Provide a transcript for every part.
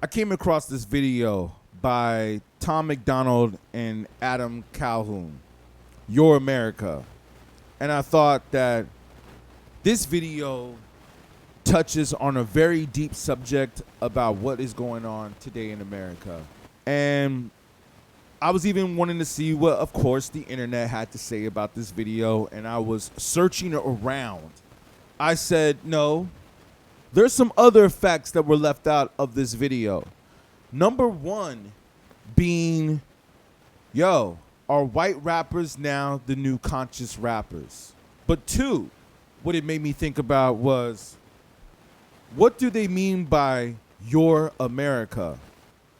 I came across this video by Tom MacDonald and Adam Calhoun, Your America. And I thought that this video touches on a very deep subject about what is going on today in America. And I was even wanting to see what, of course, the internet had to say about this video, and I was searching around. I said, no, there's some other facts that were left out of this video. Number one being, are white rappers now the new conscious rappers? But two, what it made me think about was, what do they mean by Your America?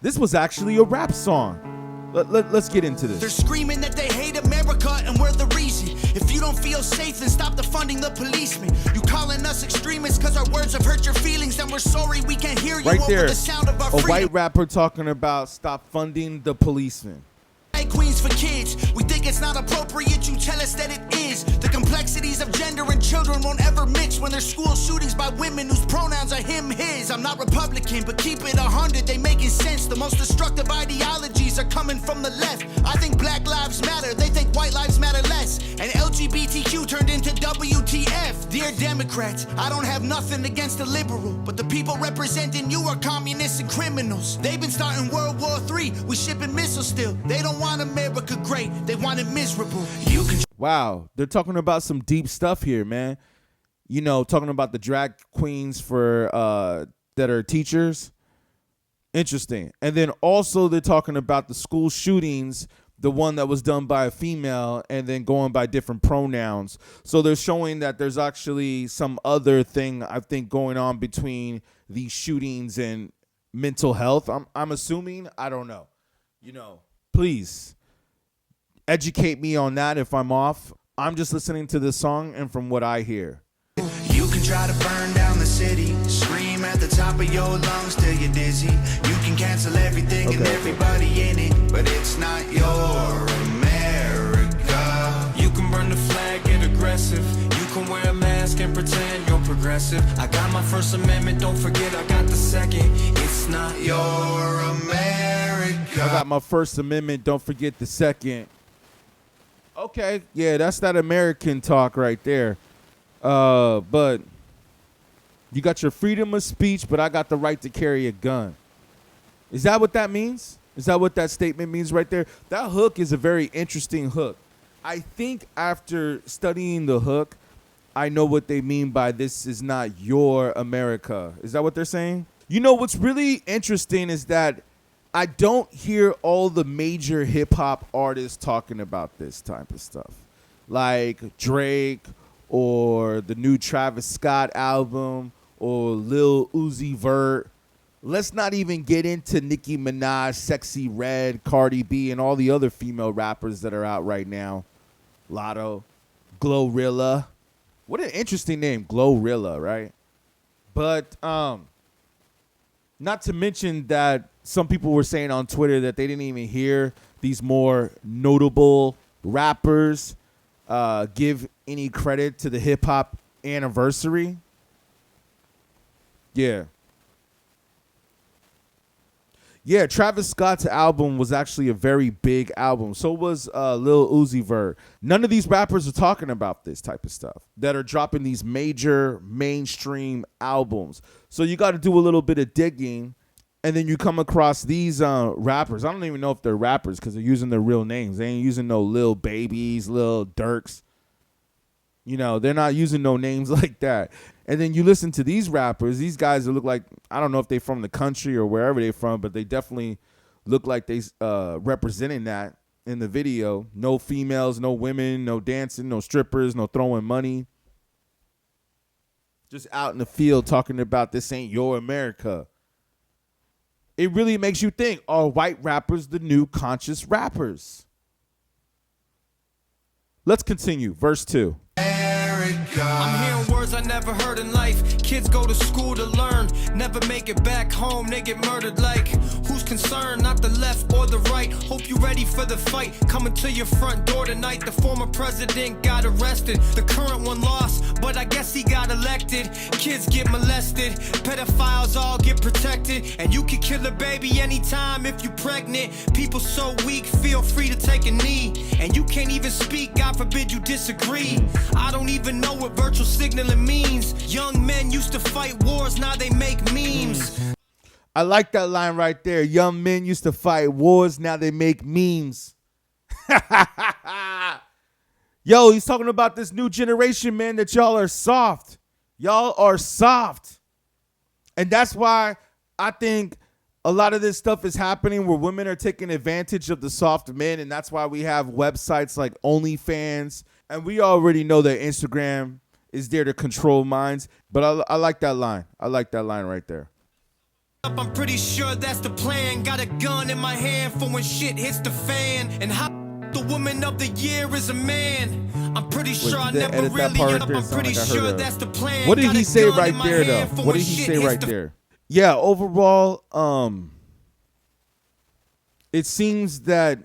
This was actually a rap song. Let's get into this. They're screaming that they hate America and we're the reason. If you don't feel safe, then stop defunding the policemen. You calling us extremists because our words have hurt your feelings, and we're sorry we can't hear you right over there, the sound of our a freedom. white rapper talking about stop funding the policemen. Queens for kids, we think it's not appropriate, you tell us that it is. The complexities of gender and children won't ever mix when there's school shootings by women whose pronouns are him, his. I'm not Republican, but keep it 100, they making sense. The most destructive ideologies are coming from the left. I think black lives matter, they think white lives matter less. And LGBTQ turned into WTF. Dear Democrats, I don't have nothing against the liberal, but the people representing you are communists and criminals. They've been starting World War III, we shipping missiles still. They don't want America great, they want it miserable. Wow, they're talking about some deep stuff here, man. You know, talking about the drag queens for that are teachers. Interesting. And then also they're talking about the school shootings, the one that was done by a female and then going by different pronouns. So they're showing that there's actually some other thing, I think, going on between these shootings and mental health. I'm assuming, I don't know. You know, please educate me on that if I'm off. I'm just listening to this song and from what I hear. You can try to burn down the city, scream at the top of your lungs till you're dizzy. You can cancel everything and everybody in it, but it's not your America. You can burn the flag, get aggressive. You can wear a mask and pretend you're progressive. I got my First Amendment, don't forget I got the second. It's not your America. I got my First Amendment, don't forget the second. Okay, yeah, that's that American talk right there. But you got your freedom of speech, but I got the right to carry a gun. Is that what that means? Is that what that statement means right there? That hook is a very interesting hook. I think after studying the hook, I know what they mean by this is not your America. Is that what they're saying? You know, what's really interesting is that I don't hear all the major hip hop artists talking about this type of stuff, like Drake or the new Travis Scott album or Lil Uzi Vert. Let's not even get into Nicki Minaj, Sexy Red, Cardi B, and all the other female rappers that are out right now. Lotto, Glorilla. What an interesting name, Glorilla, right? But not to mention that some people were saying on Twitter that they didn't even hear these more notable rappers give any credit to the hip hop anniversary. Yeah, Travis Scott's album was actually a very big album. So was Lil Uzi Vert. None of these rappers are talking about this type of stuff that are dropping these major mainstream albums. So you got to do a little bit of digging, and then you come across these rappers. I don't even know if they're rappers because they're using their real names. They ain't using no Lil Babies, Lil Durks. You know, they're not using no names like that. And then you listen to these rappers. These guys that look like, I don't know if they're from the country or wherever they're from, but they definitely look like they representing that in the video. No females, no women, no dancing, no strippers, no throwing money. Just out in the field talking about this ain't your America. It really makes you think, are white rappers the new conscious rappers? Let's continue. Verse 2. I'm hearing words words I never heard in life. Kids go to school to learn, never make it back home, they get murdered like. Who's concerned, not the left or the right? Hope you ready for the fight, coming to your front door tonight. The former president got arrested, the current one lost, but I guess he got elected. Kids get molested, pedophiles all get protected, and you can kill a baby anytime if you pregnant. People so weak, feel free to take a knee, and you can't even speak, God forbid you disagree. I don't even know what virtual signaling means. Young men used to fight wars, now they make memes. I like that line right there. Young men used to fight wars, now they make memes. Yo, he's talking about this new generation, man, that y'all are soft. Y'all are soft. And that's why I think a lot of this stuff is happening where women are taking advantage of the soft men. And that's why we have websites like OnlyFans. And we already know that Instagram is there to control minds. But I like that line. I like that line right there. I'm pretty sure that's the plan. Got a gun in my hand for when shit hits the fan. And how the woman of the year is a man. I'm pretty sure I never really up. I'm pretty sure that's the plan. What did he say right there, though? What did he say right there? Yeah, overall, it seems that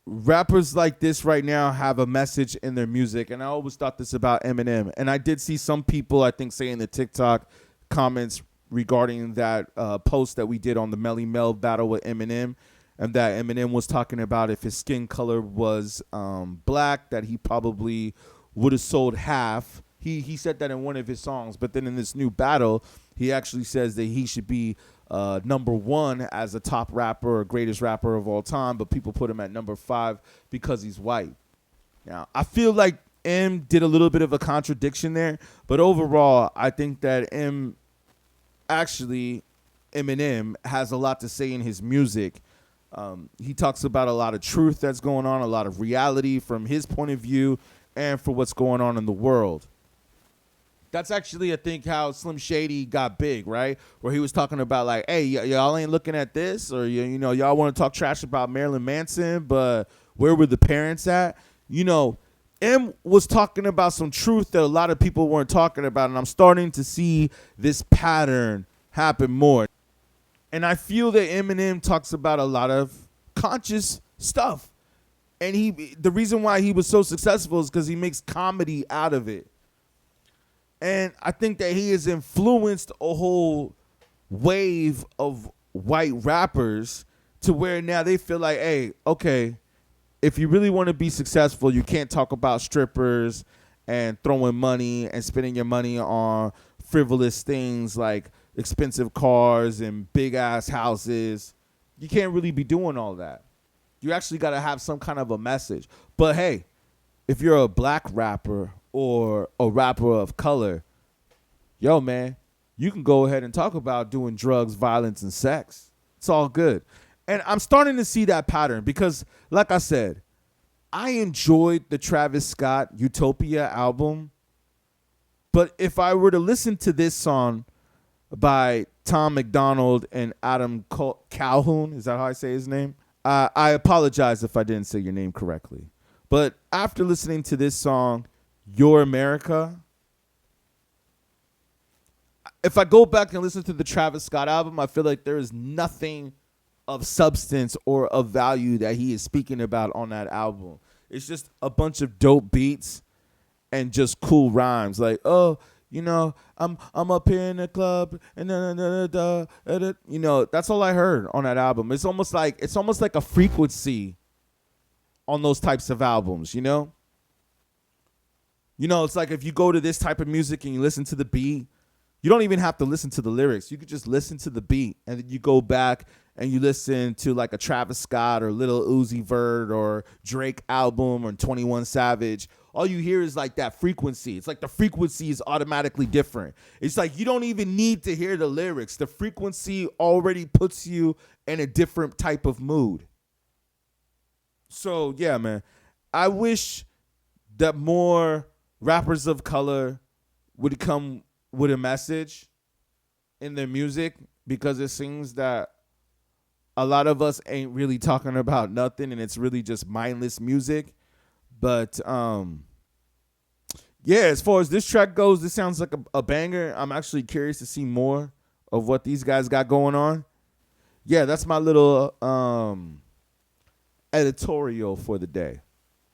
rappers like this right now have a message in their music. And I always thought this about Eminem. And I did see some people, I think, say in the TikTok comments regarding that post that we did on the Melly Mel battle with Eminem, and that Eminem was talking about if his skin color was black, that he probably would have sold half. He said that in one of his songs, but then in this new battle, he actually says that he should be number one as a top rapper or greatest rapper of all time, but people put him at number 5 because he's white. Now, I feel like M did a little bit of a contradiction there, but overall, I think that Eminem has a lot to say in his music. He talks about a lot of truth that's going on, a lot of reality from his point of view, and for what's going on in the world. That's actually, I think, how Slim Shady got big, right? Where he was talking about like, hey, y'all ain't looking at this, or you know, y'all want to talk trash about Marilyn Manson, but where were the parents at? You know, M was talking about some truth that a lot of people weren't talking about, and I'm starting to see this pattern happen more. And I feel that Eminem talks about a lot of conscious stuff. And the reason why he was so successful is because he makes comedy out of it. And I think that he has influenced a whole wave of white rappers to where now they feel like, hey, okay, if you really want to be successful, you can't talk about strippers and throwing money and spending your money on frivolous things like expensive cars and big ass houses. You can't really be doing all that. You actually got to have some kind of a message. But hey, if you're a black rapper or a rapper of color, yo, man, you can go ahead and talk about doing drugs, violence, and sex. It's all good. And I'm starting to see that pattern because, like I said, I enjoyed the Travis Scott Utopia album. But if I were to listen to this song by Tom MacDonald and Adam Calhoun, is that how I say his name? I apologize if I didn't say your name correctly. But after listening to this song, Your America, if I go back and listen to the Travis Scott album, I feel like there is nothing of substance or of value that he is speaking about on that album. It's just a bunch of dope beats and just cool rhymes like, oh, you know, I'm up here in the club and you know, that's all I heard on that album. It's almost like a frequency on those types of albums, you know? You know, it's like if you go to this type of music and you listen to the beat, you don't even have to listen to the lyrics. You could just listen to the beat, and then you go back and you listen to like a Travis Scott or Lil Uzi Vert or Drake album or 21 Savage. All you hear is like that frequency. It's like the frequency is automatically different. It's like you don't even need to hear the lyrics. The frequency already puts you in a different type of mood. So, yeah, man, I wish that more rappers of color would come with a message in their music, because it seems that a lot of us ain't really talking about nothing and it's really just mindless music. But Yeah, as far as this track goes, this sounds like a banger. I'm actually curious to see more of what these guys got going on. Yeah, that's my little editorial for the day.